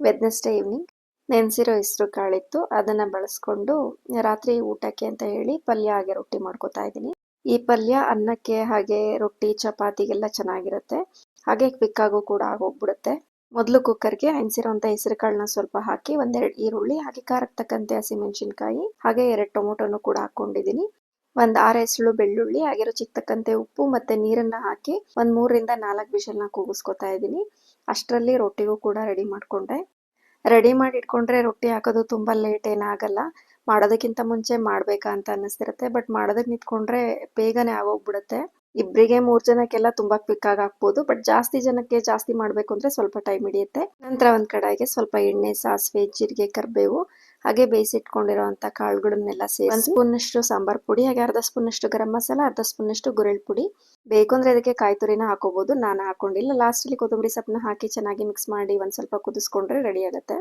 Wednesday evening ನೆನೆಸಿರೋ ಹೆಸರು ಕಾಳಿತ್ತು. ಅದನ್ನ ಬಳಸ್ಕೊಂಡು ರಾತ್ರಿ ಊಟಕ್ಕೆ ಅಂತ ಹೇಳಿ ಪಲ್ಯ ಹಾಗೆ ರೊಟ್ಟಿ ಮಾಡ್ಕೊತಾ ಇದ್ದೀನಿ. ಈ ಪಲ್ಯ ಅನ್ನಕ್ಕೆ ಹಾಗೆ ರೊಟ್ಟಿ ಚಪಾತಿಗೆಲ್ಲ ಚೆನ್ನಾಗಿರುತ್ತೆ. ಹಾಗೆ ಕ್ವಿಕ್ ಆಗು ಕೂಡ ಆಗೋಗ್ಬಿಡುತ್ತೆ. ಮೊದಲು ಕುಕ್ಕರ್ಗೆ ನೆನೆಸಿರೋಂಥ ಹೆಸರು ಕಾಳನ್ನ ಸ್ವಲ್ಪ ಹಾಕಿ ಒಂದೆರಡು ಈರುಳ್ಳಿ ಹಾಗೆ ಖಾರಕ್ಕೆ ತಕ್ಕಂತೆ ಹಸಿಮೆಣಸಿನ್ಕಾಯಿ ಹಾಗೆ 2 ಟೊಮೊಟೊನು ಕೂಡ ಹಾಕೊಂಡಿದ್ದೀನಿ. ಒಂದ್ 6 ಎಸಳು ಬೆಳ್ಳುಳ್ಳಿ ಹಾಗೆ ರುಚಿಗೆ ತಕ್ಕಂತೆ ಉಪ್ಪು ಮತ್ತೆ ನೀರನ್ನ ಹಾಕಿ ಒಂದ್ 3 ರಿಂದ 4 ವಿಷಲ್ನ ಕೂಗಿಸ್ಕೊತಾ ಇದ್ದೀನಿ. ಅಷ್ಟರಲ್ಲಿ ರೊಟ್ಟಿಗೂ ಕೂಡ ರೆಡಿ ಮಾಡ್ಕೊಂಡೆ. ರೆಡಿ ಮಾಡಿ ಇಟ್ಕೊಂಡ್ರೆ ರೊಟ್ಟಿ ಹಾಕೋದು ತುಂಬಾ ಲೇಟ್ ಏನಾಗಲ್ಲ. ಮಾಡೋದಕ್ಕಿಂತ ಮುಂಚೆ ಮಾಡ್ಬೇಕಾ ಅಂತ ಅನ್ನಿಸ್ತಿರುತ್ತೆ. ಬಟ್ ಮಾಡೋದಕ್ಕೆ ನಿಂತ್ಕೊಂಡ್ರೆ ಬೇಗನೆ ಆಗೋಗ್ಬಿಡುತ್ತೆ. ಇಬ್ಬರಿಗೆ 3 ಜನಕ್ಕೆಲ್ಲ ತುಂಬಾ ಕ್ವಿಕ್ ಆಗಿ ಹಾಕ್ಬೋದು. ಬಟ್ ಜಾಸ್ತಿ ಜನಕ್ಕೆ ಜಾಸ್ತಿ ಮಾಡ್ಬೇಕು ಅಂದ್ರೆ ಸ್ವಲ್ಪ ಟೈಮ್ ಹಿಡಿಯುತ್ತೆ. ನಂತರ ಒಂದ್ ಕಡಾಯಿಗೆ ಸ್ವಲ್ಪ ಎಣ್ಣೆ, ಸಾಸಿವೆ, ಜೀರಿಗೆ, ಕರಿಬೇವು ಹಾಗೆ ಬೇಯಿಸಿಟ್ಕೊಂಡಿರೋಂಥ ಕಾಳುಗಳನ್ನೆಲ್ಲ ಸೇರಿಸಿ 1 ಸ್ಪೂನ್ ಅಷ್ಟು ಸಾಂಬಾರ್ ಪುಡಿ ಹಾಗೆ ಅರ್ಧ ಸ್ಪೂನ್ ಅಷ್ಟು ಗರಂ ಮಸಾಲ, ಅರ್ಧ ಸ್ಪೂನ್ ಅಷ್ಟು ಗುರೆಳ್ ಪುಡಿ. ಬೇಕು ಅಂದ್ರೆ ಇದಕ್ಕೆ ಕಾಯಿ ತುರಿನ ಹಾಕೋಬಹುದು. ನಾನು ಹಾಕೊಂಡಿಲ್ಲ. ಲಾಸ್ಟ್ ಅಲ್ಲಿ ಕೊತ್ತಂಬರಿ ಸೊಪ್ಪನ್ನ ಹಾಕಿ ಚೆನ್ನಾಗಿ ಮಿಕ್ಸ್ ಮಾಡಿ ಒಂದ್ ಸ್ವಲ್ಪ ಕುದಿಸ್ಕೊಂಡ್ರೆ ರೆಡಿ ಆಗುತ್ತೆ.